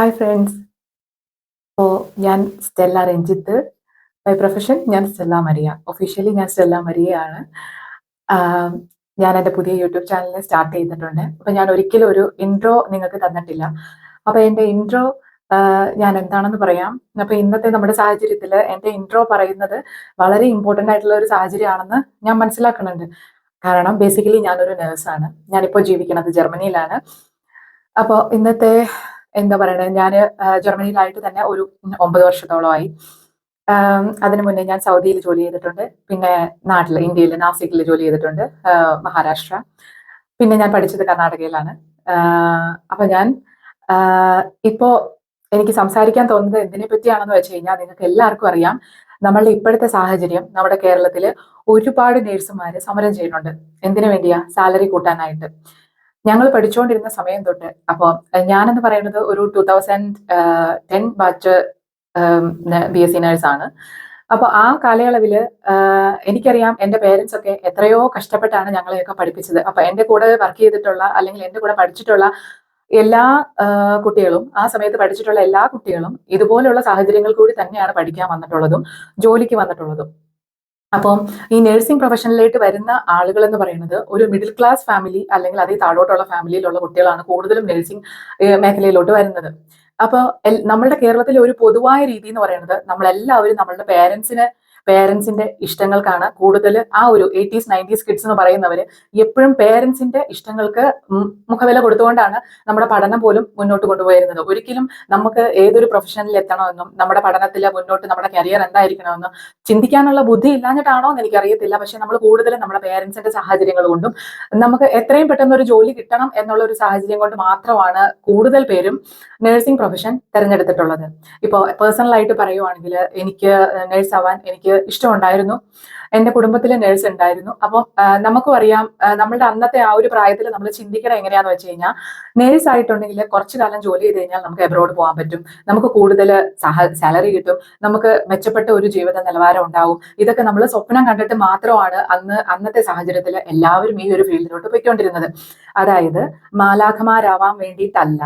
Hi friends. അപ്പോൾ ഞാൻ Stella Ranjith. By profession ഞാൻ സ്റ്റെല്ല മരിയ. ഒഫീഷ്യലി ഞാൻ സ്റ്റെല്ല മരിയയാണ്. ആം, ഞാൻ എൻ്റെ പുതിയ യൂട്യൂബ് ചാനൽ സ്റ്റാർട്ട് ചെയ്തിട്ടുണ്ട്. അപ്പോൾ ഞാൻ ഒരിക്കലും ഒരു ഇൻട്രോ നിങ്ങൾക്ക് തന്നിട്ടില്ല. അപ്പോൾ എൻ്റെ ഇൻട്രോ ഞാൻ എന്താണെന്ന് പറയാം. അപ്പോൾ ഇന്നത്തെ നമ്മുടെ സാഹചര്യത്തിൽ എൻ്റെ ഇൻട്രോ പറയുന്നത് വളരെ ഇമ്പോർട്ടൻ്റ് ആയിട്ടുള്ള ഒരു സാഹചര്യമാണെന്ന് ഞാൻ മനസ്സിലാക്കുന്നുണ്ട്. കാരണം ബേസിക്കലി ഞാനൊരു നേഴ്സാണ്. ഞാനിപ്പോൾ ജീവിക്കുന്നത് ജർമ്മനിയിലാണ്. അപ്പോൾ ഇന്നത്തെ എന്താ പറയണത്, ഞാൻ ജർമ്മനിയിലായിട്ട് തന്നെ ഒരു 9 വർഷത്തോളമായി. അതിനു മുന്നേ ഞാൻ സൗദിയിൽ ജോലി ചെയ്തിട്ടുണ്ട്. പിന്നെ നാട്ടിൽ ഇന്ത്യയിൽ നാസിക്കിൽ ജോലി ചെയ്തിട്ടുണ്ട്, മഹാരാഷ്ട്ര. പിന്നെ ഞാൻ പഠിച്ചത് കർണാടകയിലാണ്. അപ്പൊ ഞാൻ ഇപ്പോ എനിക്ക് സംസാരിക്കാൻ തോന്നുന്നത് എന്തിനെ പറ്റിയാണെന്ന് വെച്ച് കഴിഞ്ഞാൽ, നിങ്ങൾക്ക് എല്ലാവർക്കും അറിയാം നമ്മളുടെ ഇപ്പോഴത്തെ സാഹചര്യം. നമ്മുടെ കേരളത്തിൽ ഒരുപാട് നേഴ്സുമാര് സമരം ചെയ്യുന്നുണ്ട്. എന്തിനു വേണ്ടിയാ? സാലറി കൂട്ടാനായിട്ട്. ഞങ്ങൾ പഠിച്ചുകൊണ്ടിരുന്ന സമയം തൊട്ട്, അപ്പോൾ ഞാനെന്ന് പറയുന്നത് ഒരു 2010 ബാച്ച് BSc നേഴ്സാണ്. അപ്പോൾ ആ കാലയളവില് എനിക്കറിയാം എൻ്റെ പേരൻസ് ഒക്കെ എത്രയോ കഷ്ടപ്പെട്ടാണ് ഞങ്ങളെയൊക്കെ പഠിപ്പിച്ചത്. അപ്പൊ എൻ്റെ കൂടെ വർക്ക് ചെയ്തിട്ടുള്ള അല്ലെങ്കിൽ എൻ്റെ കൂടെ പഠിച്ചിട്ടുള്ള എല്ലാ കുട്ടികളും, ആ സമയത്ത് പഠിച്ചിട്ടുള്ള എല്ലാ കുട്ടികളും ഇതുപോലുള്ള സാഹചര്യങ്ങൾ കൂടി തന്നെയാണ് പഠിക്കാൻ വന്നിട്ടുള്ളതും ജോലിക്ക് വന്നിട്ടുള്ളതും. അപ്പം ഈ നഴ്സിംഗ് പ്രൊഫഷനിലേക്ക് വരുന്ന ആളുകൾ എന്ന് പറയുന്നത് ഒരു മിഡിൽ ക്ലാസ് ഫാമിലി അല്ലെങ്കിൽ അതേ താഴോട്ടുള്ള ഫാമിലിയിലുള്ള കുട്ടികളാണ് കൂടുതലും നഴ്സിംഗ് മേഖലയിലോട്ട് വരുന്നത്. അപ്പോൾ നമ്മളുടെ കേരളത്തിലെ ഒരു പൊതുവായ രീതി എന്ന് പറയുന്നത്, നമ്മളെല്ലാവരും നമ്മളുടെ പേരൻസിന്റെ ഇഷ്ടങ്ങൾക്കാണ് കൂടുതൽ. ആ ഒരു 80s 90s കിഡ്സ് എന്ന് പറയുന്നവര് എപ്പോഴും പേരൻസിന്റെ ഇഷ്ടങ്ങൾക്ക് മുഖവില കൊടുത്തുകൊണ്ടാണ് നമ്മുടെ പഠനം പോലും മുന്നോട്ട് കൊണ്ടുപോയിരുന്നത്. ഒരിക്കലും നമുക്ക് ഏതൊരു പ്രൊഫഷനിൽ എത്തണമെന്നും നമ്മുടെ പഠനത്തിൽ മുന്നോട്ട് നമ്മുടെ കരിയർ എന്തായിരിക്കണമെന്നും ചിന്തിക്കാനുള്ള ബുദ്ധി ഇല്ലാഞ്ഞിട്ടാണോ എന്ന് എനിക്കറിയത്തില്ല. പക്ഷെ നമ്മൾ കൂടുതലും നമ്മുടെ പേരൻസിന്റെ സാഹചര്യങ്ങൾ കൊണ്ടും നമുക്ക് എത്രയും പെട്ടെന്ന് ഒരു ജോലി കിട്ടണം എന്നുള്ള ഒരു സാഹചര്യം കൊണ്ട് മാത്രമാണ് കൂടുതൽ പേരും നഴ്സിംഗ് പ്രൊഫഷൻ തിരഞ്ഞെടുത്തിട്ടുള്ളത്. ഇപ്പോൾ പേഴ്സണലായിട്ട് പറയുവാണെങ്കിൽ, എനിക്ക് നേഴ്സ് ആവാൻ എനിക്ക് ഇഷ്ടമുണ്ടായിരുന്നു. എൻ്റെ കുടുംബത്തിൽ നേഴ്സ് ഉണ്ടായിരുന്നു. അപ്പം നമുക്കും അറിയാം, നമ്മളുടെ അന്നത്തെ ആ ഒരു പ്രായത്തിൽ നമ്മൾ ചിന്തിക്കണം എങ്ങനെയാന്ന് വെച്ച് കഴിഞ്ഞാൽ, നേഴ്സ് ആയിട്ടുണ്ടെങ്കിൽ കുറച്ചു കാലം ജോലി ചെയ്ത് കഴിഞ്ഞാൽ നമുക്ക് എബ്രോഡ് പോകാൻ പറ്റും, നമുക്ക് കൂടുതൽ സാലറി കിട്ടും, നമുക്ക് മെച്ചപ്പെട്ട ഒരു ജീവിത നിലവാരം ഉണ്ടാവും. ഇതൊക്കെ നമ്മൾ സ്വപ്നം കണ്ടിട്ട് മാത്രമാണ് അന്നത്തെ സാഹചര്യത്തിൽ എല്ലാവരും ഈ ഒരു ഫീൽഡിലോട്ട് പോയിക്കൊണ്ടിരുന്നത്. അതായത് മാലാഖമാരാവാൻ വേണ്ടിയിട്ടല്ല,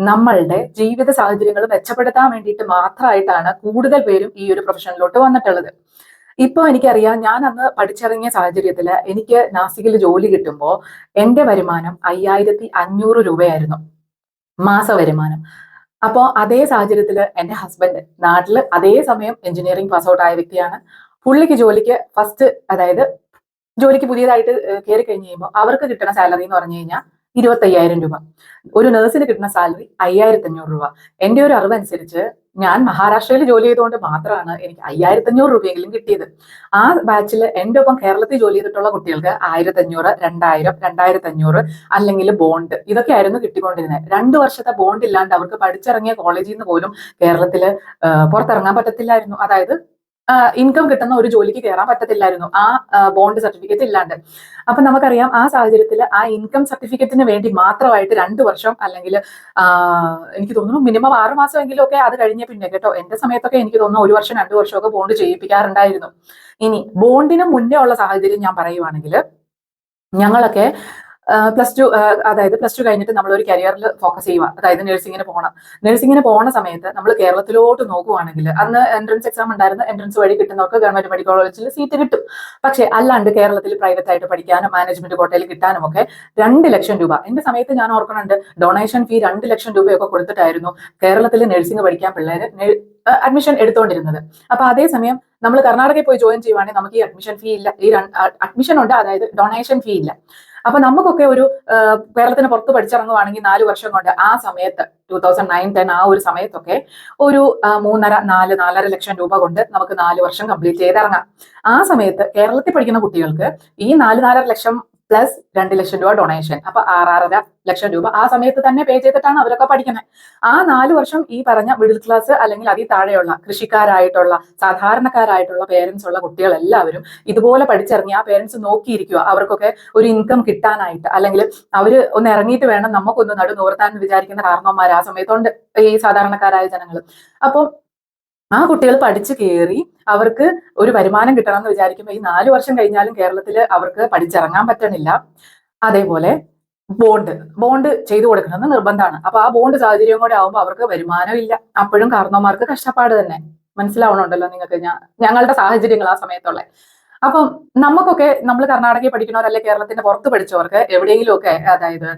നമ്മളുടെ ജീവിത സാഹചര്യങ്ങൾ മെച്ചപ്പെടുത്താൻ വേണ്ടിയിട്ട് മാത്രമായിട്ടാണ് കൂടുതൽ പേരും ഈ ഒരു പ്രൊഫഷനിലോട്ട് വന്നിട്ടുള്ളത്. ഇപ്പൊ എനിക്കറിയാം, ഞാൻ അന്ന് പഠിച്ചിറങ്ങിയ സാഹചര്യത്തിൽ എനിക്ക് നാസിക്കിൽ ജോലി കിട്ടുമ്പോൾ എന്റെ വരുമാനം 5500 രൂപയായിരുന്നു, മാസ വരുമാനം. അപ്പോൾ അതേ സാഹചര്യത്തിൽ എൻ്റെ ഹസ്ബൻഡ് നാട്ടിൽ അതേ സമയം എഞ്ചിനീയറിംഗ് പാസ് ഔട്ട് ആയ വ്യക്തിയാണ്. പുള്ളിക്ക് ജോലിക്ക് അതായത് ജോലിക്ക് പുതിയതായിട്ട് കയറി കഴിഞ്ഞ് കഴിയുമ്പോൾ അവർക്ക് കിട്ടുന്ന സാലറി എന്ന് പറഞ്ഞു കഴിഞ്ഞാൽ 25,000 രൂപ. ഒരു നഴ്സിന് കിട്ടുന്ന സാലറി 5,500 രൂപ. എൻ്റെ ഒരു അറിവനുസരിച്ച് ഞാൻ മഹാരാഷ്ട്രയിൽ ജോലി ചെയ്തുകൊണ്ട് മാത്രമാണ് എനിക്ക് 5,500 രൂപയെങ്കിലും കിട്ടിയത്. ആ ബാച്ചിൽ എൻ്റെ ഒപ്പം കേരളത്തിൽ ജോലി ചെയ്തിട്ടുള്ള കുട്ടികൾക്ക് 1,500, 2,000, 2,500 അല്ലെങ്കിൽ ബോണ്ട്, ഇതൊക്കെ ആയിരുന്നു കിട്ടിക്കൊണ്ടിരുന്നത്. 2 വർഷത്തെ ബോണ്ട് ഇല്ലാണ്ട് അവർക്ക് പഠിച്ചിറങ്ങിയ കോളേജിൽ നിന്ന് പോലും കേരളത്തില് പുറത്തിറങ്ങാൻ പറ്റത്തില്ലായിരുന്നു. അതായത് ഇൻകം കിട്ടുന്ന ഒരു ജോലിക്ക് കയറാൻ പറ്റത്തില്ലായിരുന്നു ആ ബോണ്ട് സർട്ടിഫിക്കറ്റ് ഇല്ലാണ്ട്. അപ്പൊ നമുക്കറിയാം, ആ സാഹചര്യത്തിൽ ആ ഇൻകം സർട്ടിഫിക്കറ്റിന് വേണ്ടി മാത്രമായിട്ട് 2 വർഷം അല്ലെങ്കിൽ എനിക്ക് തോന്നുന്നു മിനിമം 6 മാസമെങ്കിലും ഒക്കെ അത് കഴിഞ്ഞ പിന്നെ കേട്ടോ, എന്റെ സമയത്തൊക്കെ എനിക്ക് തോന്നുന്നു 1 വർഷം 2 വർഷമൊക്കെ ബോണ്ട് ചെയ്യിപ്പിക്കാറുണ്ടായിരുന്നു. ഇനി ബോണ്ടിന് മുന്നേ ഉള്ള സാഹചര്യം ഞാൻ പറയുവാണെങ്കിൽ, ഞങ്ങളൊക്കെ പ്ലസ് ടു കഴിഞ്ഞിട്ട് നമ്മൾ ഒരു കരിയറിൽ ഫോക്കസ് ചെയ്യുക, അതായത് നഴ്സിംഗിന് പോണ സമയത്ത് നമ്മൾ കേരളത്തിലോട്ട് നോക്കുവാണെങ്കിൽ, അന്ന് എൻട്രൻസ് എക്സാം ഉണ്ടായിരുന്നു. എൻട്രൻസ് വഴി കിട്ടുന്നവർക്ക് ഗവൺമെന്റ് മെഡിക്കൽ കോളേജിൽ സീറ്റ് കിട്ടും. പക്ഷെ അല്ലാണ്ട് കേരളത്തിൽ പ്രൈവറ്റ് ആയിട്ട് പഠിക്കാനും മാനേജ്മെന്റ് കോട്ടയിൽ കിട്ടാനും ഒക്കെ 2 ലക്ഷം രൂപ, എന്റെ സമയത്ത് ഞാൻ ഓർക്കുന്നുണ്ട്, ഡൊണേഷൻ ഫീ 2 ലക്ഷം രൂപയൊക്കെ കൊടുത്തിട്ടായിരുന്നു കേരളത്തിൽ നഴ്സിംഗ് പഠിക്കാൻ പിള്ളേര് അഡ്മിഷൻ എടുത്തുകൊണ്ടിരുന്നത്. അപ്പൊ അതേസമയം നമ്മൾ കർണാടകയിൽ പോയി ജോയിൻ ചെയ്യുവാണെങ്കിൽ നമുക്ക് ഈ അഡ്മിഷൻ ഫീ ഇല്ല, അഡ്മിഷൻ ഉണ്ട്, അതായത് ഡൊണേഷൻ ഫീ ഇല്ല. അപ്പൊ നമുക്കൊക്കെ ഒരു കേരളത്തിന് പുറത്ത് പഠിച്ചിറങ്ങുവാണെങ്കിൽ 4 വർഷം കൊണ്ട്, ആ സമയത്ത് 2009-10 ആ ഒരു സമയത്തൊക്കെ ഒരു 3.5-4 ലക്ഷം രൂപ കൊണ്ട് നമുക്ക് 4 വർഷം കംപ്ലീറ്റ് ചെയ്തിറങ്ങാം. ആ സമയത്ത് കേരളത്തിൽ പഠിക്കുന്ന കുട്ടികൾക്ക് ഈ 4.5 ലക്ഷം പ്ലസ് 2 ലക്ഷം രൂപ ഡൊണേഷൻ, അപ്പൊ 6.5 ലക്ഷം രൂപ ആ സമയത്ത് തന്നെ പേ ചെയ്തിട്ടാണ് അവരൊക്കെ പഠിക്കുന്നത്. ആ 4 വർഷം ഈ പറഞ്ഞ മിഡിൽ ക്ലാസ് അല്ലെങ്കിൽ അതിൽ താഴെയുള്ള കൃഷിക്കാരായിട്ടുള്ള സാധാരണക്കാരായിട്ടുള്ള പേരൻസ് ഉള്ള കുട്ടികൾ എല്ലാവരും ഇതുപോലെ പഠിച്ചിറങ്ങി ആ പേരൻസ് നോക്കിയിരിക്കുക അവർക്കൊക്കെ ഒരു ഇൻകം കിട്ടാനായിട്ട്, അല്ലെങ്കിൽ അവര് ഒന്ന് ഇറങ്ങിയിട്ട് വേണം നമുക്കൊന്ന് നടു നിവർത്താൻ എന്ന് വിചാരിക്കുന്ന കാരണവന്മാർ ആ സമയത്തുണ്ട്, ഈ സാധാരണക്കാരായ ജനങ്ങൾ. അപ്പോൾ ആ കുട്ടികൾ പഠിച്ചു കയറി അവർക്ക് ഒരു വരുമാനം കിട്ടണം എന്ന് വിചാരിക്കുമ്പോൾ ഈ 4 വർഷം കഴിഞ്ഞാലും കേരളത്തിൽ അവർക്ക് പഠിച്ചിറങ്ങാൻ പറ്റണില്ല. അതേപോലെ ബോണ്ട് ബോണ്ട് ചെയ്തു കൊടുക്കണമെന്ന് നിർബന്ധമാണ്. അപ്പൊ ആ ബോണ്ട് സാഹചര്യം കൂടെ ആവുമ്പോൾ അവർക്ക് വരുമാനം ഇല്ല. അപ്പോഴും കാരണവന്മാർക്ക് കഷ്ടപ്പാട് തന്നെ. മനസ്സിലാവണുണ്ടല്ലോ നിങ്ങൾക്ക് ഞങ്ങളുടെ സാഹചര്യങ്ങൾ ആ സമയത്തുള്ള. അപ്പം നമുക്കൊക്കെ നമ്മൾ കർണാടകയിൽ പഠിക്കുന്നവർ അല്ലെ കേരളത്തിന്റെ പുറത്ത് പഠിച്ചവർക്ക് എവിടെയെങ്കിലും ഒക്കെ, അതായത്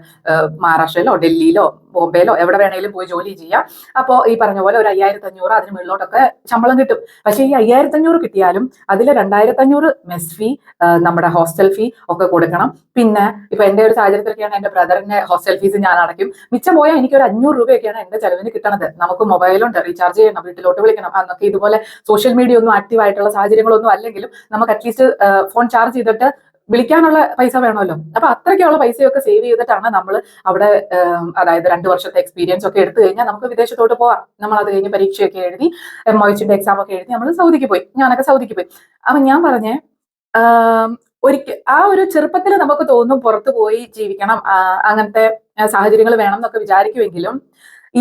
മഹാരാഷ്ട്രയിലോ ഡൽഹിയിലോ ബോംബെയിലോ എവിടെ വേണേലും പോയി ജോലി ചെയ്യാം. അപ്പോൾ ഈ പറഞ്ഞ പോലെ ഒരു 5500 അതിന് മുകളിലോട്ടൊക്കെ ശമ്പളം കിട്ടും. പക്ഷേ ഈ 5500 കിട്ടിയാലും അതിൽ 2500 മെസ് ഫീ, നമ്മുടെ ഹോസ്റ്റൽ ഫീ ഒക്കെ കൊടുക്കണം. പിന്നെ ഇപ്പൊ എന്റെ ഒരു സാഹചര്യത്തിലൊക്കെയാണ് എന്റെ ബ്രദറിന്റെ ഹോസ്റ്റൽ ഫീസ് ഞാൻ അടയ്ക്കും. മിച്ചം പോയാൽ എനിക്ക് ഒരു 500 രൂപയൊക്കെയാണ് എന്റെ ചെലവിന് കിട്ടണത്. നമുക്ക് മൊബൈലുണ്ട്, റീചാർജ് ചെയ്യണം, വീട്ടിലോട്ട് വിളിക്കണം. അന്നൊക്കെ ഇതുപോലെ സോഷ്യൽ മീഡിയ ഒന്നും ആക്റ്റീവ് ആയിട്ടുള്ള സാഹചര്യങ്ങളൊന്നും അല്ലെങ്കിലും നമുക്ക് അറ്റ്ലീസ്റ്റ് ഫോൺ ചാർജ് ചെയ്തിട്ട് വിളിക്കാനുള്ള പൈസ വേണമല്ലോ. അപ്പൊ അത്രയ്ക്കുള്ള പൈസയൊക്കെ സേവ് ചെയ്തിട്ടാണ് നമ്മൾ അവിടെ, അതായത് 2 വർഷത്തെ എക്സ്പീരിയൻസ് ഒക്കെ എടുത്തു കഴിഞ്ഞാൽ നമുക്ക് വിദേശത്തോട്ട് പോവാം. നമ്മൾ അത് കഴിഞ്ഞ് പരീക്ഷയൊക്കെ എഴുതി MOHന്റെ എക്സാം ഒക്കെ എഴുതി നമ്മൾ സൗദിക്ക് പോയി. ഞാനൊക്കെ സൗദിക്ക് പോയി. അപ്പൊ ഞാൻ പറഞ്ഞേ, ഒരിക്കൽ ആ ഒരു ചെറുപ്പത്തിൽ നമുക്ക് തോന്നും പുറത്തു പോയി ജീവിക്കണം, അങ്ങനത്തെ സാഹചര്യങ്ങൾ വേണം എന്നൊക്കെ വിചാരിക്കുമെങ്കിലും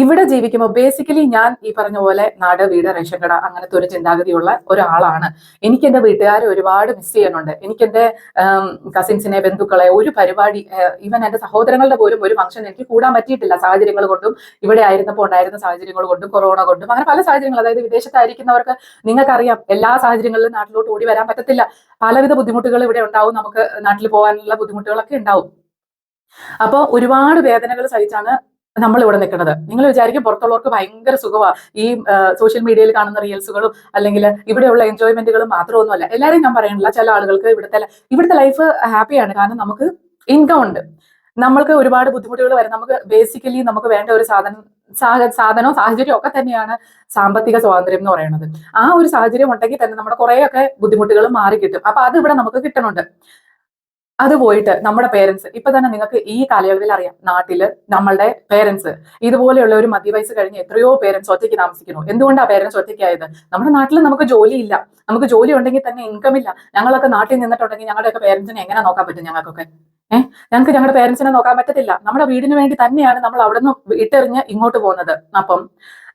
ഇവിടെ ജീവിക്കുമ്പോൾ ബേസിക്കലി ഞാൻ ഈ പറഞ്ഞ പോലെ നാട് വീട് റേഷൻ കട അങ്ങനത്തെ ഒരു ചിന്താഗതിയുള്ള ഒരാളാണ്. എനിക്ക് എന്റെ വീട്ടുകാരെ ഒരുപാട് മിസ് ചെയ്യുന്നുണ്ട്. എനിക്ക് എന്റെ കസിൻസിനെ, ബന്ധുക്കളെ, ഒരു പരിപാടി, ഈവൻ എന്റെ സഹോദരങ്ങളുടെ പോലും ഒരു ഫംഗ്ഷൻ എനിക്ക് കൂടാൻ പറ്റിയിട്ടില്ല. സാഹചര്യങ്ങൾ കൊണ്ടും ഇവിടെ ആയിരുന്നപ്പോൾ ഉണ്ടായിരുന്ന സാഹചര്യങ്ങൾ കൊണ്ടും കൊറോണ കൊണ്ടും അങ്ങനെ പല സാഹചര്യങ്ങൾ. അതായത് വിദേശത്തായിരിക്കുന്നവർക്ക് നിങ്ങൾക്കറിയാം എല്ലാ സാഹചര്യങ്ങളിലും നാട്ടിലോട്ട് ഓടി വരാൻ പറ്റത്തില്ല. പലവിധ ബുദ്ധിമുട്ടുകൾ ഇവിടെ ഉണ്ടാവും. നമുക്ക് നാട്ടിൽ പോകാനുള്ള ബുദ്ധിമുട്ടുകളൊക്കെ ഉണ്ടാവും. അപ്പോൾ ഒരുപാട് വേദനകൾ സഹിച്ചാണ് നമ്മൾ ഇവിടെ നിൽക്കുന്നത്. നിങ്ങൾ വിചാരിക്കും പുറത്തുള്ളവർക്ക് ഭയങ്കര സുഖമാണ് ഈ സോഷ്യൽ മീഡിയയിൽ കാണുന്ന റീൽസുകളും അല്ലെങ്കിൽ ഇവിടെയുള്ള എൻജോയ്മെന്റുകളും മാത്രമൊന്നുമല്ല. എല്ലാവരും ഞാൻ പറയണില്ല. ചില ആളുകൾക്ക് ഇവിടുത്തെ ലൈഫ് ഹാപ്പിയാണ്. കാരണം നമുക്ക് ഇൻകം ഉണ്ട്. നമ്മൾക്ക് ഒരുപാട് ബുദ്ധിമുട്ടുകൾ വരും. നമുക്ക് ബേസിക്കലി നമുക്ക് വേണ്ട ഒരു സാധനവും സാഹചര്യവും ഒക്കെ തന്നെയാണ് സാമ്പത്തിക സ്വാതന്ത്ര്യം എന്ന് പറയുന്നത്. ആ ഒരു സാഹചര്യം ഉണ്ടെങ്കിൽ തന്നെ നമ്മുടെ കുറേയൊക്കെ ബുദ്ധിമുട്ടുകൾ മാറി കിട്ടും. അപ്പൊ അത് ഇവിടെ നമുക്ക് കിട്ടുന്നുണ്ട്. അത് പോയിട്ട് നമ്മുടെ പേരൻസ്, ഇപ്പൊ തന്നെ നിങ്ങൾക്ക് ഈ കാലയളവിൽ അറിയാം, നാട്ടില് നമ്മളുടെ പേരൻസ് ഇതുപോലെയുള്ള ഒരു മധ്യവയസ്സ് കഴിഞ്ഞ് എത്രയോ പേരൻസ് ഒറ്റയ്ക്ക് താമസിക്കുന്നു. എന്തുകൊണ്ടാണ് പേരൻസ് ഒറ്റയ്ക്കായത്? നമ്മുടെ നാട്ടിൽ നമുക്ക് ജോലിയില്ല. നമുക്ക് ജോലി ഉണ്ടെങ്കിൽ തന്നെ ഇൻകം ഇല്ല. ഞങ്ങളൊക്കെ നാട്ടിൽ നിന്നിട്ടുണ്ടെങ്കിൽ ഞങ്ങളുടെയൊക്കെ പേരൻസിനെ എങ്ങനെ നോക്കാൻ പറ്റും? ഞങ്ങൾക്കൊക്കെ ഞങ്ങൾക്ക് ഞങ്ങളുടെ പേരൻസിനെ നോക്കാൻ പറ്റത്തില്ല. നമ്മുടെ വീടിന് വേണ്ടി തന്നെയാണ് നമ്മൾ അവിടെ നിന്ന് ഇട്ടെറിഞ്ഞ് ഇങ്ങോട്ട് പോകുന്നത്. അപ്പം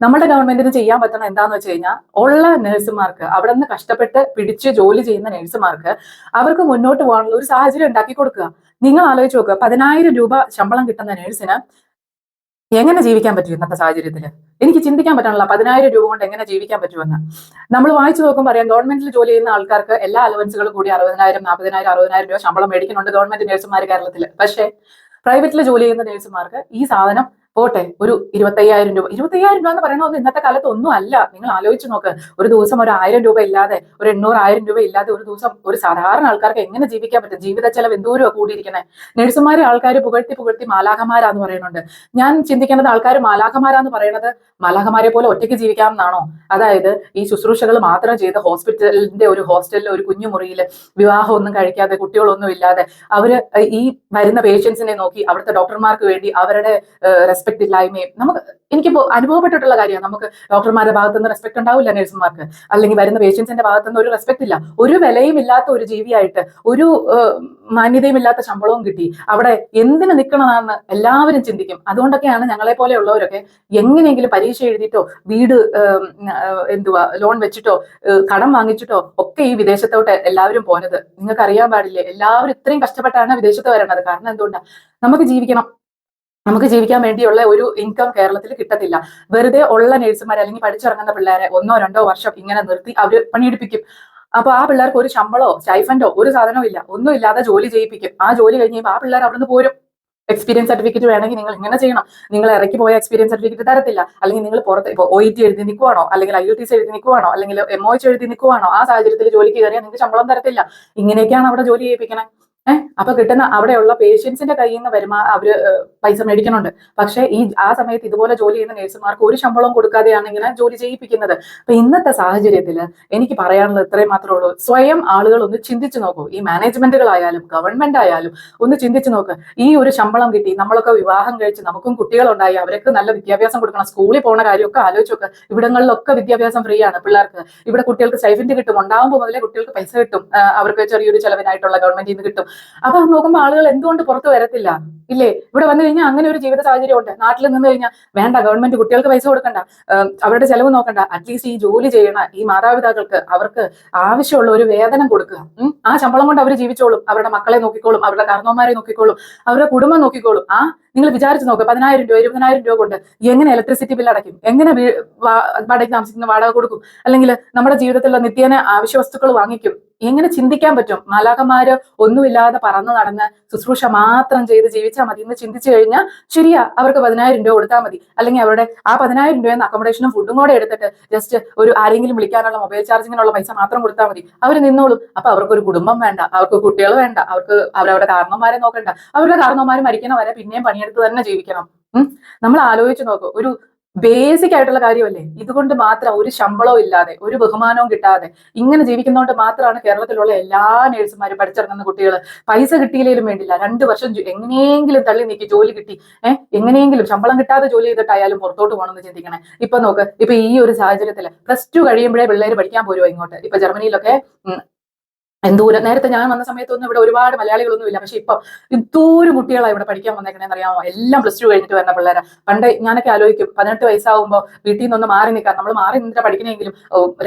നമ്മുടെ ഗവൺമെന്റിന് ചെയ്യാൻ പറ്റണം എന്താന്ന് വെച്ച് കഴിഞ്ഞാൽ, ഉള്ള നഴ്സുമാർക്ക്, അവിടെ നിന്ന് കഷ്ടപ്പെട്ട് പിടിച്ച് ജോലി ചെയ്യുന്ന നഴ്സുമാർക്ക് അവർക്ക് മുന്നോട്ട് പോകാനുള്ള ഒരു സാഹചര്യം ഉണ്ടാക്കി കൊടുക്കുക. നിങ്ങൾ ആലോചിച്ച് നോക്കുക, 10,000 രൂപ ശമ്പളം കിട്ടുന്ന നഴ്സിന് എങ്ങനെ ജീവിക്കാൻ പറ്റും ഇന്നത്തെ സാഹചര്യത്തിൽ? എനിക്ക് ചിന്തിക്കാൻ പറ്റണല്ലോ 10,000 രൂപ കൊണ്ട് എങ്ങനെ ജീവിക്കാൻ പറ്റുമെന്ന്. നമ്മൾ വായിച്ചു നോക്കുമ്പോൾ പറയാം, ഗവൺമെന്റിൽ ജോലി ചെയ്യുന്ന ആൾക്കാർക്ക് എല്ലാ അലവൻസുകളും കൂടി 60,000, 40,000, 60,000 രൂപ ശമ്പളം മേടിക്കുന്നുണ്ട് ഗവൺമെന്റ് നഴ്സുമാർ കേരളത്തിൽ. പക്ഷേ പ്രൈവറ്റിൽ ജോലി ചെയ്യുന്ന നഴ്സുമാർക്ക് ഈ സാധനം പോട്ടെ, ഒരു 25,000 രൂപ. 25,000 രൂപ എന്ന് പറയുന്നത് ഇന്നത്തെ കാലത്ത് ഒന്നും അല്ല. നിങ്ങൾ ആലോചിച്ച് നോക്ക്, ഒരു ദിവസം ഒരു 1,000 രൂപ ഇല്ലാതെ, ഒരു 800-1000 രൂപ ഇല്ലാതെ ഒരു ദിവസം ഒരു സാധാരണ ആൾക്കാർക്ക് എങ്ങനെ ജീവിക്കാൻ പറ്റും? ജീവിത ചെലവ് എന്തോരം കൂടിയിരിക്കുന്നത്. നഴ്സുമാരെ ആൾക്കാർ പുകഴ്ത്തി പുകഴ്ത്തി മാലാഖമാരാന്ന് പറയുന്നുണ്ട്. ഞാൻ ചിന്തിക്കുന്നത്, ആൾക്കാർ മാലാഖമാരാന്ന് പറയുന്നത് മാലാഖമാരെ പോലെ ഒറ്റയ്ക്ക് ജീവിക്കാം എന്നാണോ? അതായത് ഈ ശുശ്രൂഷകൾ മാത്രം ചെയ്ത് ഹോസ്പിറ്റലിന്റെ ഒരു ഹോസ്റ്റലിൽ ഒരു കുഞ്ഞു മുറിയിൽ വിവാഹമൊന്നും കഴിക്കാതെ, കുട്ടികളൊന്നും ഇല്ലാതെ അവര് ഈ വരുന്ന പേഷ്യൻസിനെ നോക്കി അവിടുത്തെ ഡോക്ടർമാർക്ക് വേണ്ടി അവരുടെ റെസ്പെക്ട് ഇല്ലായ്മയും എനിക്കിപ്പോ അനുഭവപ്പെട്ടിട്ടുള്ള കാര്യമാണ്. നമുക്ക് ഡോക്ടർമാരുടെ ഭാഗത്തു നിന്ന് റെസ്പെക്ട് ഉണ്ടാവില്ല നഴ്സുമാർക്ക്, അല്ലെങ്കിൽ വരുന്ന പേഷ്യൻസിന്റെ ഭാഗത്തു നിന്ന് ഒരു റെസ്പെക്ട് ഇല്ല. ഒരു വിലയും ഇല്ലാത്ത ഒരു ജീവിയായിട്ട്, ഒരു മാന്യതയും ഇല്ലാത്ത ശമ്പളവും കിട്ടി അവിടെ എന്തിനു നിൽക്കണമെന്ന് എല്ലാവരും ചിന്തിക്കും. അതുകൊണ്ടൊക്കെയാണ് ഞങ്ങളെ പോലെയുള്ളവരൊക്കെ എങ്ങനെയെങ്കിലും പരീക്ഷ എഴുതിയിട്ടോ വീട് ലോൺ വെച്ചിട്ടോ കടം വാങ്ങിച്ചിട്ടോ ഒക്കെ ഈ വിദേശത്തോട്ട് എല്ലാവരും പോയത്. നിങ്ങൾക്ക് അറിയാൻ പാടില്ലേ, എല്ലാവരും ഇത്രയും കഷ്ടപ്പെട്ടാണ് വിദേശത്ത് വരേണ്ടത്. കാരണം എന്തുകൊണ്ടാണ്? നമുക്ക് ജീവിക്കണം. നമുക്ക് ജീവിക്കാൻ വേണ്ടിയുള്ള ഒരു ഇൻകം കേരളത്തിൽ കിട്ടത്തില്ല. വെറുതെ ഉള്ള നഴ്സുമാർ അല്ലെങ്കിൽ പഠിച്ചിറങ്ങുന്ന പിള്ളേരെ 1-2 വർഷം ഇങ്ങനെ നിർത്തി അവര് പണിയെടുപ്പിക്കും. അപ്പൊ ആ പിള്ളേർക്ക് ഒരു ശമ്പളോ സ്റ്റൈഫൻഡോ ഒരു സാധനവും ഇല്ല, ഒന്നും ഇല്ലാതെ ജോലി ചെയ്യിപ്പിക്കും. ആ ജോലി കഴിഞ്ഞ് ആ പിള്ളേർ അവിടെ നിന്ന് പോരും. എക്സ്പീരിയൻസ് സർട്ടിഫിക്കറ്റ് വേണമെങ്കിൽ നിങ്ങൾ ഇങ്ങനെ ചെയ്യണം. നിങ്ങൾ ഇറക്കി പോയ എക്സ്പീരിയൻസ് സർട്ടിഫിക്കറ്റ് തരത്തില്ല. അല്ലെങ്കിൽ നിങ്ങൾ പുറത്ത് ഇപ്പോൾ OET എഴുതി നിൽക്കുവാണോ, അല്ലെങ്കിൽ IELTS എഴുതി നിൽക്കുവാണോ, അല്ലെങ്കിൽ MOH എഴുതി നിൽക്കുവാണോ, ആ സാഹചര്യത്തിൽ ജോലിക്ക് കയറിയാൽ നിങ്ങൾക്ക് ശമ്പളം തരത്തില്ല. ഇങ്ങനെയൊക്കെയാണ് അവിടെ ജോലി ചെയ്യിപ്പിക്കണേ. അപ്പൊ കിട്ടുന്ന അവിടെയുള്ള പേഷ്യൻസിന്റെ കയ്യിൽ നിന്ന് അവര് പൈസ മേടിക്കുന്നുണ്ട്. പക്ഷെ ആ സമയത്ത് ഇതുപോലെ ജോലി ചെയ്യുന്ന നഴ്സുമാർക്ക് ഒരു ശമ്പളവും കൊടുക്കാതെയാണ് ഇങ്ങനെ ജോലി ചെയ്യിപ്പിക്കുന്നത്. അപ്പൊ ഇന്നത്തെ സാഹചര്യത്തിൽ എനിക്ക് പറയാനുള്ളത് ഇത്രയും മാത്രമേ ഉള്ളൂ. സ്വയം ആളുകൾ ഒന്ന് ചിന്തിച്ചു നോക്കൂ. ഈ മാനേജ്മെന്റുകളായാലും ഗവൺമെന്റ് ആയാലും ഒന്ന് ചിന്തിച്ചു നോക്ക്. ഈ ഒരു ശമ്പളം കിട്ടി നമ്മളൊക്കെ വിവാഹം കഴിച്ച് നമുക്കും കുട്ടികളുണ്ടായി, അവർക്ക് നല്ല വിദ്യാഭ്യാസം കൊടുക്കണം, സ്കൂളിൽ പോണ കാര്യമൊക്കെ ആലോചിച്ച് നോക്ക്. ഇവിടങ്ങളിലൊക്കെ വിദ്യാഭ്യാസം ഫ്രീ ആണ് പിള്ളേർക്ക്. ഇവിടെ കുട്ടികൾക്ക് സ്റ്റൈഫൻഡ് കിട്ടും, ഉണ്ടാകുമ്പോൾ മുതലേ കുട്ടികൾക്ക് പൈസ കിട്ടും, അവർക്ക് ചെറിയൊരു ചെലവിനായിട്ടുള്ള ഗവൺമെന്റിൽ നിന്ന് കിട്ടും. അപ്പൊ നോക്കുമ്പോൾ ആളുകൾ എന്തുകൊണ്ട് പുറത്ത് വരത്തില്ല? ഇല്ലേ? ഇവിടെ വന്നു കഴിഞ്ഞാൽ അങ്ങനെ ഒരു ജീവിത സാഹചര്യം ഉണ്ട്. നാട്ടിൽ നിന്ന് കഴിഞ്ഞാൽ വേണ്ട, ഗവൺമെന്റ് കുട്ടികൾക്ക് പൈസ കൊടുക്കണ്ട, അവരുടെ ചെലവ് നോക്കണ്ട, അറ്റ്ലീസ്റ്റ് ഈ ജോലി ചെയ്യണ ഈ മാതാപിതാക്കൾക്ക് അവർക്ക് ആവശ്യമുള്ള ഒരു വേതനം കൊടുക്കുക. ആ ശമ്പളം കൊണ്ട് അവർ ജീവിച്ചോളും, അവരുടെ മക്കളെ നോക്കിക്കോളും, അവരുടെ കാരണവന്മാരെ നോക്കിക്കോളും, അവരുടെ കുടുംബം നോക്കിക്കോളും. നിങ്ങൾ വിചാരിച്ച് നോക്കുക, 10,000 രൂപ 20,000 രൂപ കൊണ്ട് എങ്ങനെ ഇലക്ട്രിസിറ്റി ബിൽ അടയ്ക്കും? എങ്ങനെ വാടകയ്ക്ക് താമസിക്കുന്ന വാടക കൊടുക്കും? അല്ലെങ്കിൽ നമ്മുടെ ജീവിതത്തിലുള്ള നിത്യേന ആവശ്യ വസ്തുക്കൾ വാങ്ങിക്കും? എങ്ങനെ ചിന്തിക്കാൻ പറ്റും? മാലാഖമാര് ഒന്നുമില്ലാതെ പറന്നു നടന്ന് ശുശ്രൂഷ മാത്രം ചെയ്ത് ജീവിച്ചാൽ മതി എന്ന് ചിന്തിച്ചു കഴിഞ്ഞാൽ ശരിയാ, അവർക്ക് 10,000 രൂപ കൊടുത്താൽ മതി. അല്ലെങ്കിൽ അവരുടെ ആ 10,000 രൂപയെന്ന് അക്കോമഡേഷനും ഫുഡും കൂടെ എടുത്തിട്ട് ജസ്റ്റ് ഒരു ആരെങ്കിലും വിളിക്കാനുള്ള മൊബൈൽ ചാർജിങ്ങിനുള്ള പൈസ മാത്രം കൊടുത്താൽ മതി, അവർ നിന്നോളും. അപ്പൊ അവർക്കൊരു കുടുംബം വേണ്ട, അവർക്ക് കുട്ടികൾ വേണ്ട, അവർക്ക് അവരവരുടെ കാരണവന്മാരെ നോക്കണ്ട, അവരുടെ കാരണവന്മാർ മരിക്കണ വരെ പിന്നെയും പണിയെടുത്ത് തന്നെ ജീവിക്കണം. നമ്മൾ ആലോചിച്ച് നോക്കൂ, ഒരു ബേസിക് ആയിട്ടുള്ള കാര്യമല്ലേ? ഇതുകൊണ്ട് മാത്രം ഒരു ശമ്പളവും ഇല്ലാതെ ഒരു ബഹുമാനവും കിട്ടാതെ ഇങ്ങനെ ജീവിക്കുന്നതുകൊണ്ട് മാത്രമാണ് കേരളത്തിലുള്ള എല്ലാ നേഴ്സുമാരും പഠിച്ചിറങ്ങുന്ന കുട്ടികൾ പൈസ കിട്ടിയില്ലേലും വേണ്ടില്ല 2 വർഷം എങ്ങനെയെങ്കിലും തള്ളി നീക്കി ജോലി കിട്ടി, എങ്ങനെയെങ്കിലും ശമ്പളം കിട്ടാതെ ജോലി ചെയ്തിട്ടായാലും പുറത്തോട്ട് പോകണമെന്ന് ചിന്തിക്കണേ. ഇപ്പൊ നോക്ക്, ഇപ്പൊ ഈ ഒരു സാഹചര്യത്തിൽ +2 കഴിയുമ്പോഴേ പിള്ളേര് പഠിക്കാൻ പോരുമോ ഇങ്ങോട്ട്? ഇപ്പൊ ജർമ്മനിയിലൊക്കെ എന്തോരം, നേരത്തെ ഞാൻ വന്ന സമയത്തൊന്നും ഇവിടെ ഒരുപാട് മലയാളികളൊന്നും ഇല്ല, പക്ഷെ ഇപ്പം എന്തോരം കുട്ടികളാണ് ഇവിടെ പഠിക്കാൻ വന്നേക്കണേന്ന് അറിയാമോ? എല്ലാം +2 കഴിഞ്ഞിട്ട് വരുന്ന പിള്ളേരാ. പണ്ട് ഞാനൊക്കെ ആലോചിക്കും, 18 വയസ്സാവുമ്പോൾ വീട്ടിൽ നിന്നൊന്ന് മാറി നിൽക്കാം, നമ്മൾ മാറി നിന്നിട്ട് പഠിക്കണമെങ്കിലും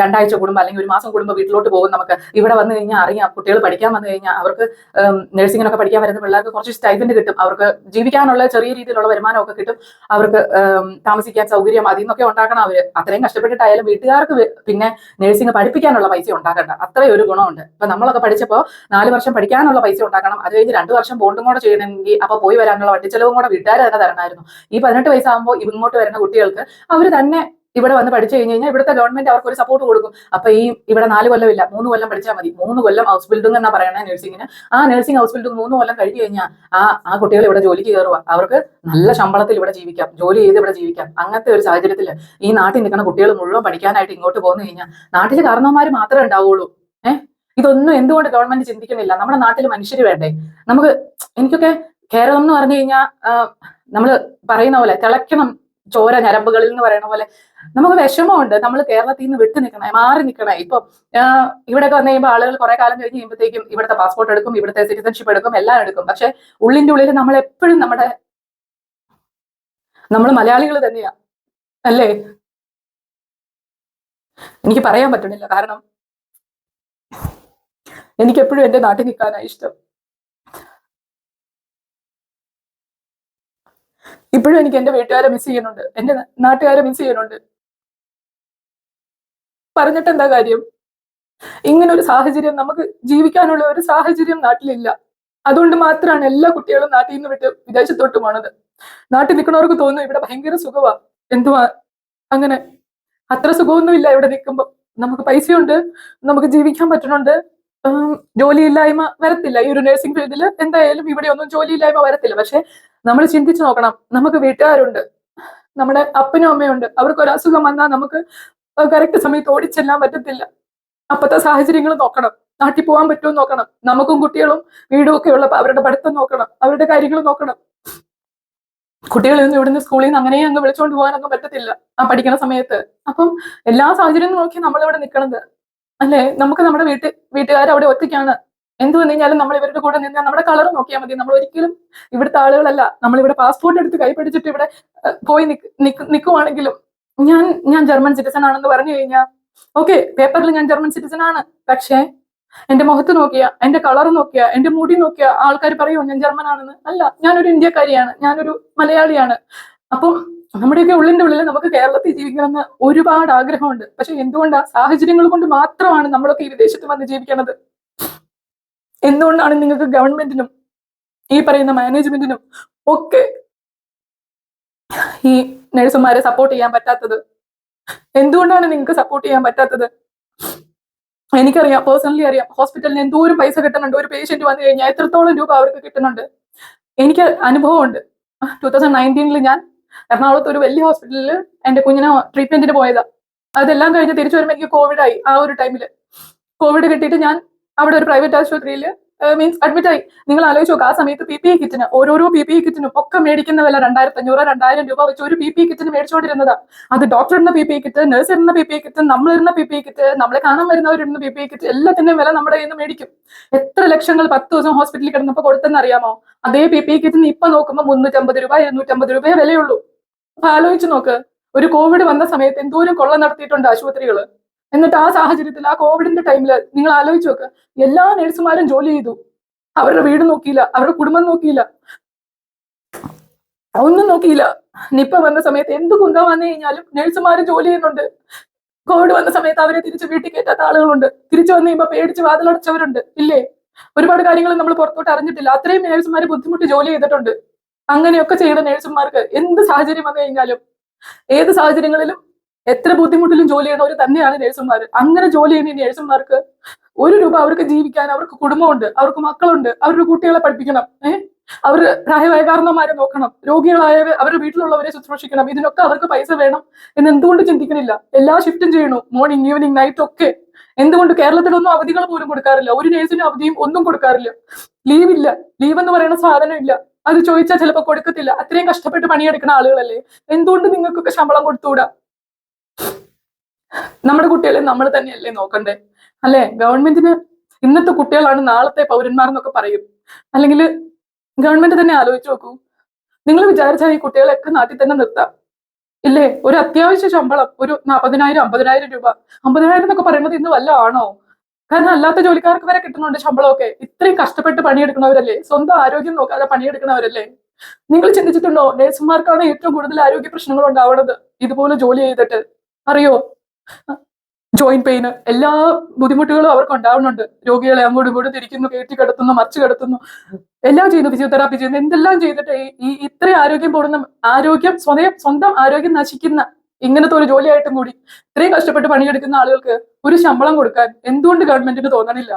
2 ആഴ്ച കൂടുമ്പോൾ അല്ലെങ്കിൽ 1 മാസം കൂടുമ്പോൾ വീട്ടിലോട്ട് പോകും. നമുക്ക് ഇവിടെ വന്നു കഴിഞ്ഞാൽ അറിയാം, കുട്ടികൾ പഠിക്കാൻ വന്നു കഴിഞ്ഞാൽ അവർക്ക് നഴ്സിങ്ങിനൊക്കെ പഠിക്കാൻ വരുന്ന പിള്ളേർക്ക് കുറച്ച് സ്റ്റൈഫൻഡ് കിട്ടും, അവർക്ക് ജീവിക്കാനുള്ള ചെറിയ രീതിയിലുള്ള വരുമാനമൊക്കെ കിട്ടും, അവർക്ക് താമസിക്കാൻ സൗകര്യം അതിൽ നിന്നൊക്കെ ഉണ്ടാക്കണം. അവര് അത്രയും കഷ്ടപ്പെട്ടിട്ടായാലും വീട്ടുകാർക്ക് പിന്നെ നഴ്സിംഗ് പഠിപ്പിക്കാനുള്ള പൈസ ഉണ്ടാക്കണ്ട, അത്രയും ഒരു ഗുണമുണ്ട്. ഇപ്പൊ നമ്മളൊക്കെ പഠിച്ചപ്പോൾ 4 വർഷം പഠിക്കാനുള്ള പൈസ ഉണ്ടാക്കണം, അത് കഴിഞ്ഞ് 2 വർഷം ബോണ്ടും കൂടെ ചെയ്യണമെങ്കിൽ അപ്പൊ പോയി വരാനുള്ള വണ്ടിച്ചെലവും കൂടെ വീട്ടുകാർ തന്നെ തരണമായിരുന്നു. ഈ 18 വയസ്സാകുമ്പോൾ ഇങ്ങോട്ട് വരുന്ന കുട്ടികൾക്ക് അവർ തന്നെ ഇവിടെ വന്ന് പഠിച്ചു കഴിഞ്ഞ് കഴിഞ്ഞാൽ ഇവിടുത്തെ ഗവൺമെന്റ് അവർക്ക് ഒരു സപ്പോർട്ട് കൊടുക്കും. അപ്പൊ ഈ ഇവിടെ 4 കൊല്ലമില്ല 3 കൊല്ലം പഠിച്ചാൽ മതി, 3 കൊല്ലം ഹൗസ് ബിൽഡിംഗ് എന്നാ പറയണേ നഴ്സിംഗിന്. ആ നഴ്സിംഗ് ഹൗസ് ബിൽഡിംഗ് 3 കൊല്ലം കഴിഞ്ഞ് കഴിഞ്ഞാൽ ആ കുട്ടികൾ ഇവിടെ ജോലിക്ക് കയറുക, അവർക്ക് നല്ല ശമ്പളത്തിൽ ഇവിടെ ജീവിക്കാം, ജോലി ചെയ്ത് ഇവിടെ ജീവിക്കാം. അങ്ങനത്തെ ഒരു സാഹചര്യത്തിൽ ഈ നാട്ടിൽ നിൽക്കുന്ന കുട്ടികൾ മുഴുവൻ പഠിക്കാനായിട്ട് ഇങ്ങോട്ട് പോന്നു കഴിഞ്ഞാൽ നാട്ടിൽ കാരണവന്മാർ മാത്രമേ ഉണ്ടാവുള്ളൂ. ഇതൊന്നും എന്തുകൊണ്ട് ഗവൺമെന്റ് ചിന്തിക്കുന്നില്ല? നമ്മുടെ നാട്ടിൽ മനുഷ്യർ വേണ്ടേ? നമുക്ക് എനിക്കൊക്കെ കേരളം എന്ന് പറഞ്ഞു കഴിഞ്ഞാൽ നമ്മൾ പറയുന്ന പോലെ തിളയ്ക്കണം ചോര ഞരമ്പുകളിൽ എന്ന് പറയുന്ന പോലെ നമുക്ക് വിഷമമുണ്ട്. നമ്മൾ കേരളത്തിൽ നിന്ന് വിട്ടു നിൽക്കണേ, മാറി നിൽക്കണേ. ഇപ്പൊ ഇവിടെയൊക്കെ വന്നു കഴിയുമ്പോൾ ആളുകൾ കുറെ കാലം കഴിഞ്ഞ് കഴിയുമ്പോഴത്തേക്കും ഇവിടുത്തെ പാസ്പോർട്ട് എടുക്കും, ഇവിടുത്തെ സിറ്റിസൺഷിപ്പ് എടുക്കും, എല്ലാം എടുക്കും. പക്ഷെ ഉള്ളിന്റെ ഉള്ളിൽ നമ്മൾ എപ്പോഴും നമ്മൾ മലയാളികൾ തന്നെയാ, അല്ലേ? എനിക്ക് പറയാൻ പറ്റണില്ല, കാരണം എനിക്കെപ്പോഴും എന്റെ നാട്ടിൽ നിൽക്കാനാണ് ഇഷ്ടം. ഇപ്പോഴും എനിക്ക് എന്റെ വീട്ടുകാരെ മിസ് ചെയ്യുന്നുണ്ട്, എന്റെ നാട്ടുകാരെ മിസ് ചെയ്യുന്നുണ്ട്. പറഞ്ഞിട്ട് എന്താ കാര്യം? ഇങ്ങനെ ഒരു സാഹചര്യം, നമുക്ക് ജീവിക്കാനുള്ള ഒരു സാഹചര്യം നാട്ടിലില്ല. അതുകൊണ്ട് മാത്രമാണ് എല്ലാ കുട്ടികളും നാട്ടിൽ നിന്ന് വിട്ട് വിദേശത്തോട്ട് പോണത്. നാട്ടിൽ നിൽക്കുന്നവർക്ക് തോന്നുന്നു ഇവിടെ ഭയങ്കര സുഖമാ. എന്തുവാ അങ്ങനെ? അത്ര സുഖമൊന്നും ഇല്ല ഇവിടെ നിൽക്കുമ്പോൾ. നമുക്ക് പൈസയുണ്ട്, നമുക്ക് ജീവിക്കാൻ പറ്റുന്നുണ്ട്, ജോലിയില്ലായ്മ വരത്തില്ല. ഈ ഒരു നഴ്സിംഗ് ഫീൽഡിൽ എന്തായാലും ഇവിടെ ഒന്നും ജോലിയില്ലായ്മ വരത്തില്ല. പക്ഷെ നമ്മൾ ചിന്തിച്ചു നോക്കണം, നമുക്ക് വീട്ടുകാരുണ്ട്, നമ്മുടെ അപ്പനും അമ്മയുണ്ട്, അവർക്ക് ഒരു അസുഖം വന്നാൽ നമുക്ക് കറക്റ്റ് സമയത്ത് ഓടിച്ചെല്ലാൻ പറ്റത്തില്ല. അപ്പത്തെ സാഹചര്യങ്ങൾ നോക്കണം, നാട്ടിൽ പോകാൻ പറ്റുമോ നോക്കണം, നമുക്കും കുട്ടികളും വീടും ഒക്കെ ഉള്ളപ്പോൾ അവരുടെ പഠിത്തം നോക്കണം, അവരുടെ കാര്യങ്ങൾ നോക്കണം. കുട്ടികളൊന്നും ഇവിടുന്ന് സ്കൂളിൽ നിന്ന് അങ്ങനെ അങ്ങ് വിളിച്ചുകൊണ്ട് പോകാനൊന്നും പറ്റത്തില്ല ആ പഠിക്കുന്ന സമയത്ത്. അപ്പം എല്ലാ സാഹചര്യവും നോക്കി നമ്മളിവിടെ നിൽക്കണത്, അല്ലെ? നമുക്ക് നമ്മുടെ വീട്ടുകാർ അവിടെ ഒറ്റയ്ക്കാണ്. എന്ത് വന്നു കഴിഞ്ഞാലും നമ്മൾ ഇവരുടെ കൂടെ നിന്നാൽ നമ്മുടെ കളർ നോക്കിയാൽ മതി. നമ്മൾ ഒരിക്കലും ഇവിടുത്തെ ആളുകളല്ല. നമ്മളിവിടെ പാസ്പോർട്ട് എടുത്ത് കൈപിടിച്ചിട്ട് ഇവിടെ പോയി നിൽക്കുവാണെങ്കിലും ഞാൻ ജർമ്മൻ സിറ്റിസൺ ആണെന്ന് പറഞ്ഞു കഴിഞ്ഞാൽ ഓക്കെ, പേപ്പറിൽ ഞാൻ ജർമ്മൻ സിറ്റിസൺ ആണ്. പക്ഷേ എന്റെ മുഖത്ത് നോക്കിയ, എന്റെ കളർ നോക്കിയ, എന്റെ മുടി നോക്കിയ ആൾക്കാർ പറയുമോ ഞാൻ ജർമ്മൻ ആണെന്ന്? അല്ല, ഞാനൊരു ഇന്ത്യക്കാരിയാണ്, ഞാനൊരു മലയാളിയാണ്. അപ്പം നമ്മുടെയൊക്കെ ഉള്ളിന്റെ ഉള്ളിൽ നമുക്ക് കേരളത്തിൽ ജീവിക്കണമെന്ന് ഒരുപാട് ആഗ്രഹമുണ്ട്. പക്ഷെ എന്തുകൊണ്ടാ? സാഹചര്യങ്ങൾ കൊണ്ട് മാത്രമാണ് നമ്മളൊക്കെ ഈ വിദേശത്ത് വന്ന് ജീവിക്കുന്നത്. എന്തുകൊണ്ടാണ് നിങ്ങൾക്ക് ഗവൺമെന്റിനും ഈ പറയുന്ന മാനേജ്മെന്റിനും ഒക്കെ ഈ നഴ്സുമാരെ സപ്പോർട്ട് ചെയ്യാൻ പറ്റാത്തത്? എന്തുകൊണ്ടാണ് നിങ്ങൾക്ക് സപ്പോർട്ട് ചെയ്യാൻ പറ്റാത്തത്? എനിക്കറിയാം, പേഴ്സണലി അറിയാം, ഹോസ്പിറ്റലിന് എന്തോരം പൈസ കിട്ടുന്നുണ്ട്. ഒരു പേഷ്യന്റ് വന്നു കഴിഞ്ഞാൽ എത്രത്തോളം രൂപ അവർക്ക് കിട്ടുന്നുണ്ട്. എനിക്ക് അനുഭവമുണ്ട്. 2019 ഞാൻ എറണാകുളത്ത് ഒരു വലിയ ഹോസ്പിറ്റലിൽ എന്റെ കുഞ്ഞിനെ ട്രീറ്റ്മെന്റിന് പോയതാ. അതെല്ലാം കഴിഞ്ഞ് തിരിച്ചു വരുമ്പോൾ എനിക്ക് കോവിഡ് ആയി. ആ ഒരു ടൈമില് കോവിഡ് കിട്ടിയിട്ട് ഞാൻ അവിടെ ഒരു പ്രൈവറ്റ് ആശുപത്രിയിൽ മീൻസ് അഡ്മിറ്റ് ആയി. നിങ്ങൾ ആലോചിച്ച് നോക്കുക, ആ സമയത്ത് PPE കിറ്റിന് ഓരോരോ PPE കിറ്റിനും ഒക്കെ മേടിക്കുന്ന വില 2500 2000 രൂപ വെച്ച് ഒരു PPE കിറ്റിന് മേടിച്ചുകൊണ്ടിരുന്നതാ. അത് ഡോക്ടർ ഇടുന്ന PPE കിറ്റ്, നഴ്സ് ഇടുന്ന PPE കിറ്റ്, നമ്മൾ ഇടുന്ന PPE കിറ്റ്, നമ്മളെ കാണാൻ വരുന്നവരിടുന്ന PPE കിറ്റ്, എല്ലാത്തിന്റെയും വില നമ്മുടെ കയ്യിൽ നിന്ന് മേടിക്കും. എത്ര ലക്ഷങ്ങൾ 10 ദിവസം ഹോസ്പിറ്റലിൽ കിടന്നപ്പോൾ കൊടുത്തെന്ന് അറിയാമോ? അതേ PPE കിറ്റിന് ഇപ്പൊ നോക്കുമ്പോൾ 350 രൂപ 250 രൂപയെ വിലയുള്ളൂ. അപ്പൊ ആലോചിച്ച് നോക്ക്, ഒരു കോവിഡ് വന്ന സമയത്ത് എന്തോരം കൊള്ള നടത്തിയിട്ടുണ്ട് ആശുപത്രികള്. എന്നിട്ട് ആ സാഹചര്യത്തിൽ ആ കോവിഡിന്റെ ടൈമിൽ നിങ്ങൾ ആലോചിച്ച് നോക്ക്, എല്ലാ നഴ്സുമാരും ജോലി ചെയ്തു. അവരുടെ വീട് നോക്കിയില്ല, അവരുടെ കുടുംബം നോക്കിയില്ല, ഒന്നും നോക്കിയില്ല. നിപ്പ വന്ന സമയത്ത് എന്ത് കുന്തം വന്നു കഴിഞ്ഞാലും നഴ്സുമാരും ജോലി ചെയ്യുന്നുണ്ട്. കോവിഡ് വന്ന സമയത്ത് അവരെ തിരിച്ച് വീട്ടിൽ കയറ്റാത്ത ആളുകളുണ്ട്. തിരിച്ചു വന്നു കഴിയുമ്പോൾ പേടിച്ച് വാതിലടച്ചവരുണ്ട്, ഇല്ലേ? ഒരുപാട് കാര്യങ്ങൾ നമ്മൾ പുറത്തോട്ട് അറിഞ്ഞിട്ടില്ല. അത്രയും നഴ്സുമാർ ബുദ്ധിമുട്ട് ജോലി ചെയ്തിട്ടുണ്ട്. അങ്ങനെയൊക്കെ ചെയ്യുന്ന നഴ്സുമാർക്ക് എന്ത് സാഹചര്യം വന്നു കഴിഞ്ഞാലും, ഏത് സാഹചര്യങ്ങളിലും, എത്ര ബുദ്ധിമുട്ടിലും ജോലി ചെയ്യുന്നവർ തന്നെയാണ് നഴ്സുമാർ. അങ്ങനെ ജോലി ചെയ്യുന്ന നഴ്സുമാർക്ക് 1 രൂപ അവർക്ക് ജീവിക്കാൻ, അവർക്ക് കുടുംബമുണ്ട്, അവർക്ക് മക്കളുണ്ട്, അവരുടെ കുട്ടികളെ പഠിപ്പിക്കണം, അവർ പ്രായമായ കാരണന്മാരെ നോക്കണം, രോഗികളായവർ അവരുടെ വീട്ടിലുള്ളവരെ ശുശ്രൂഷിക്കണം. ഇതിനൊക്കെ അവർക്ക് പൈസ വേണം എന്ന് എന്തുകൊണ്ട് ചിന്തിക്കുന്നില്ല? എല്ലാ ഷിഫ്റ്റും ചെയ്യണു, മോർണിംഗ് ഈവനിങ് നൈറ്റ് ഒക്കെ. എന്തുകൊണ്ട് കേരളത്തിലൊന്നും അവധികൾ പോലും കൊടുക്കാറില്ല? ഒരു നേഴ്സിനും അവധിയും ഒന്നും കൊടുക്കാറില്ല. ലീവില്ല, ലീവ് എന്ന് പറയുന്ന സാധനം ഇല്ല. അത് ചോദിച്ചാൽ ചിലപ്പോൾ കൊടുക്കത്തില്ല. അത്രയും കഷ്ടപ്പെട്ട് പണിയെടുക്കുന്ന ആളുകളല്ലേ. എന്തുകൊണ്ട് നിങ്ങൾക്കൊക്കെ ശമ്പളം കൊടുത്തുകൂടാ? നമ്മുടെ കുട്ടികളെ നമ്മൾ തന്നെയല്ലേ നോക്കണ്ടേ? അല്ലെ? ഗവൺമെന്റിന് ഇന്നത്തെ കുട്ടികളാണ് നാളത്തെ പൗരന്മാർ എന്നൊക്കെ പറയും. അല്ലെങ്കിൽ ഗവൺമെന്റ് തന്നെ ആലോചിച്ച് നോക്കൂ. നിങ്ങൾ വിചാരിച്ചാൽ ഈ കുട്ടികളെയൊക്കെ നാട്ടിൽ തന്നെ നിർത്താം, ഇല്ലേ? ഒരു അത്യാവശ്യ ശമ്പളം, ഒരു 40,000 50,000 രൂപ. 50,000 എന്നൊക്കെ പറയുന്നത് ഇന്ന് വല്ല ആണോ? കാരണം അല്ലാത്ത ജോലിക്കാർക്ക് വരെ കിട്ടുന്നുണ്ട് ശമ്പളമൊക്കെ. ഇത്രയും കഷ്ടപ്പെട്ട് പണിയെടുക്കുന്നവരല്ലേ, സ്വന്തം ആരോഗ്യം നോക്കാതെ പണിയെടുക്കുന്നവരല്ലേ. നിങ്ങൾ ചിന്തിച്ചിട്ടുണ്ടോ, നഴ്സുമാർക്കാണ് ഏറ്റവും കൂടുതൽ ആരോഗ്യ പ്രശ്നങ്ങൾ ഉണ്ടാവുന്നത് ഇതുപോലെ ജോലി ചെയ്തിട്ട്? അറിയോ? ജോയിന്റ് പെയിന്, എല്ലാ ബുദ്ധിമുട്ടുകളും അവർക്ക് ഉണ്ടാവുന്നുണ്ട്. രോഗികളെ അങ്ങോട്ടും ഇങ്ങോട്ടും തിരിക്കുന്നു, കയറ്റി കിടത്തുന്നു, മറിച്ച് കിടത്തുന്നു, എല്ലാം ചെയ്യുന്നു, ഫിസിയോതെറാപ്പി ചെയ്യുന്നു, എന്തെല്ലാം ചെയ്തിട്ട് ഈ ഇത്രയും ആരോഗ്യം പോകുന്ന, സ്വന്തം ആരോഗ്യം നശിക്കുന്ന ഇങ്ങനത്തെ ഒരു ജോലിയായിട്ടും കൂടി ഇത്രയും കഷ്ടപ്പെട്ട് പണിയെടുക്കുന്ന ആളുകൾക്ക് ഒരു ശമ്പളം കൊടുക്കാൻ എന്തുകൊണ്ട് ഗവൺമെന്റിന് തോന്നണില്ല?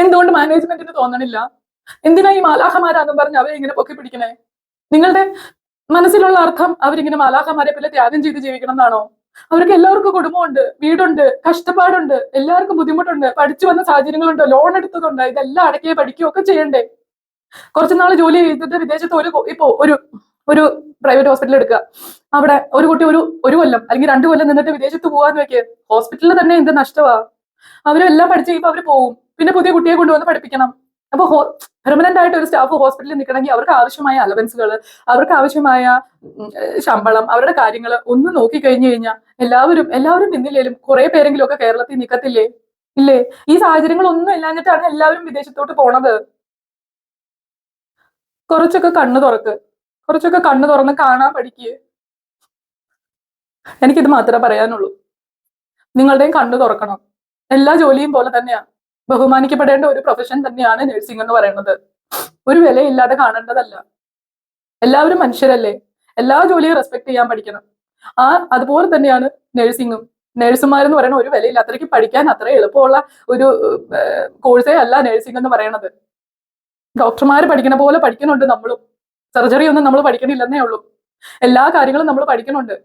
എന്തുകൊണ്ട് മാനേജ്മെന്റിന് തോന്നണില്ല? എന്തിനാ ഈ മാലാഖമാരാന്നും പറഞ്ഞ് അവരെ ഇങ്ങനെ പൊക്കി പിടിക്കണേ? നിങ്ങളുടെ മനസ്സിലുള്ള അർത്ഥം അവരിങ്ങനെ മാലാഖമാരെ പോലെ ത്യാഗം ചെയ്ത് ജീവിക്കണം എന്നാണോ? അവർക്ക് എല്ലാവർക്കും കുടുംബമുണ്ട്, വീടുണ്ട്, കഷ്ടപ്പാടുണ്ട്, എല്ലാവർക്കും ബുദ്ധിമുട്ടുണ്ട്, പഠിച്ചു വന്ന സാഹചര്യങ്ങളുണ്ട്, ലോൺ എടുത്തതുണ്ട്, ഇതെല്ലാം അടയ്ക്കുകയോ പഠിക്കുകയോ ഒക്കെ ചെയ്യണ്ടേ? കുറച്ചുനാൾ ജോലി ചെയ്തിട്ട് വിദേശത്ത് ഇപ്പോ ഒരു പ്രൈവറ്റ് ഹോസ്പിറ്റൽ എടുക്കുക, അവിടെ ഒരു കുട്ടി ഒരു കൊല്ലം അല്ലെങ്കിൽ 2 കൊല്ലം നിന്നിട്ട് വിദേശത്ത് പോവാന്ന് വെക്കുക, ഹോസ്പിറ്റലിൽ തന്നെ എന്ത് നഷ്ടമാ? അവരെല്ലാം പഠിച്ചു കഴിയുമ്പോൾ അവര് പോവും, പിന്നെ പുതിയ കുട്ടിയെ കൊണ്ടുവന്ന് പഠിപ്പിക്കണം. അപ്പൊ പെർമനന്റ് ആയിട്ട് ഒരു സ്റ്റാഫ് ഹോസ്പിറ്റലിൽ നിൽക്കണമെങ്കിൽ അവർക്ക് ആവശ്യമായ അലവൻസുകൾ, അവർക്ക് ആവശ്യമായ ശമ്പളം, അവരുടെ കാര്യങ്ങൾ ഒന്നും നോക്കി കഴിഞ്ഞു കഴിഞ്ഞാൽ എല്ലാവരും നിന്നില്ലേലും കുറെ പേരെങ്കിലും ഒക്കെ കേരളത്തിൽ നിൽക്കത്തില്ലേ? ഇല്ലേ? ഈ സാഹചര്യങ്ങളൊന്നും ഇല്ലാഞ്ഞിട്ടാണ് എല്ലാവരും വിദേശത്തോട്ട് പോണത്. കുറച്ചൊക്കെ കണ്ണു തുറന്ന് കാണാൻ പഠിക്കുക. എനിക്കിത് മാത്രമേ പറയാനുള്ളൂ. നിങ്ങളുടെയും കണ്ണു തുറക്കണം. എല്ലാ ജോലിയും പോലെ തന്നെയാ, ബഹുമാനിക്കപ്പെടേണ്ട ഒരു പ്രൊഫഷൻ തന്നെയാണ് നഴ്സിംഗ് എന്ന് പറയുന്നത്. ഒരു വിലയില്ലാതെ കാണേണ്ടതല്ല. എല്ലാവരും മനുഷ്യരല്ലേ, എല്ലാ ജോലിയും റെസ്പെക്ട് ചെയ്യാൻ പഠിക്കണം. അതുപോലെ തന്നെയാണ് നഴ്സിംഗും. നഴ്സുമാരെന്ന് പറയുന്ന ഒരു വിലയില്ല, അത്രയ്ക്ക് പഠിക്കാൻ അത്ര എളുപ്പമുള്ള ഒരു കോഴ്സേ അല്ല നഴ്സിംഗ് എന്ന് പറയുന്നത്. ഡോക്ടർമാർ പഠിക്കണ പോലെ പഠിക്കുന്നുണ്ട് നമ്മളും. സർജറി ഒന്നും നമ്മൾ പഠിക്കണില്ലെന്നേ ഉള്ളൂ, എല്ലാ കാര്യങ്ങളും നമ്മൾ പഠിക്കുന്നുണ്ട്.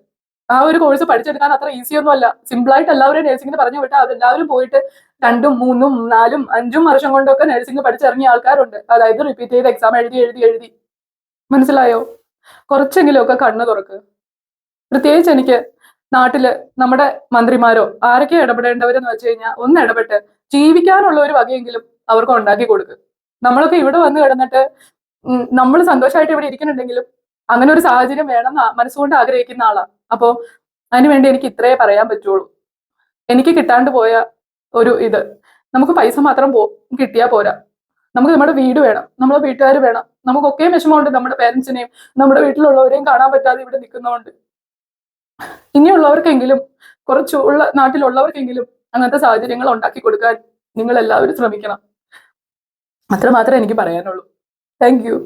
ആ ഒരു കോഴ്സ് പഠിച്ചെടുക്കാൻ അത്ര ഈസി ഒന്നും അല്ല. സിമ്പിളായിട്ട് എല്ലാവരും നഴ്സിംഗിന് പറഞ്ഞു വിട്ടാൽ അതെല്ലാവരും പോയിട്ട് 2, 3, 4, 5 വർഷം കൊണ്ടൊക്കെ നഴ്സിംഗ് പഠിച്ചിറങ്ങിയ ആൾക്കാരുണ്ട്. അതായത് റിപ്പീറ്റ് ചെയ്ത് എക്സാം എഴുതി. മനസ്സിലായോ? കുറച്ചെങ്കിലും ഒക്കെ കണ്ണു തുറക്ക്. പ്രത്യേകിച്ച് എനിക്ക് നാട്ടില് നമ്മുടെ മന്ത്രിമാരോ ആരൊക്കെ ഇടപെടേണ്ടവരെന്ന് വെച്ച് കഴിഞ്ഞാൽ ഒന്ന് ഇടപെട്ട് ജീവിക്കാനുള്ള ഒരു വകയെങ്കിലും അവർക്ക് ഉണ്ടാക്കി കൊടുക്കുക. നമ്മളൊക്കെ ഇവിടെ വന്ന് കിടന്നിട്ട് നമ്മൾ സന്തോഷമായിട്ട് ഇവിടെ ഇരിക്കുന്നുണ്ടെങ്കിലും അങ്ങനെ ഒരു സാഹചര്യം വേണം മനസ്സുകൊണ്ട് ആഗ്രഹിക്കുന്ന ആളാ. അപ്പോ അതിനുവേണ്ടി എനിക്ക് ഇത്രേ പറയാൻ പറ്റുള്ളൂ. എനിക്ക് കിട്ടാണ്ട് പോയ ഒരു നമുക്ക് പൈസ മാത്രം കിട്ടിയാൽ പോരാ. നമുക്ക് നമ്മുടെ വീട് വേണം, നമ്മളെ വീട്ടുകാർ വേണം. നമുക്കൊക്കെ വിഷമമുണ്ട് നമ്മുടെ പേരൻസിനെയും നമ്മുടെ വീട്ടിലുള്ളവരെയും കാണാൻ പറ്റാതെ ഇവിടെ നിൽക്കുന്നതുകൊണ്ട്. ഇനിയുള്ളവർക്കെങ്കിലും, നാട്ടിലുള്ളവർക്കെങ്കിലും അങ്ങനത്തെ സാഹചര്യങ്ങൾ ഉണ്ടാക്കി കൊടുക്കാൻ നിങ്ങൾ എല്ലാവരും ശ്രമിക്കണം. അത്രമാത്രമേ എനിക്ക് പറയാനുള്ളൂ. Thank you.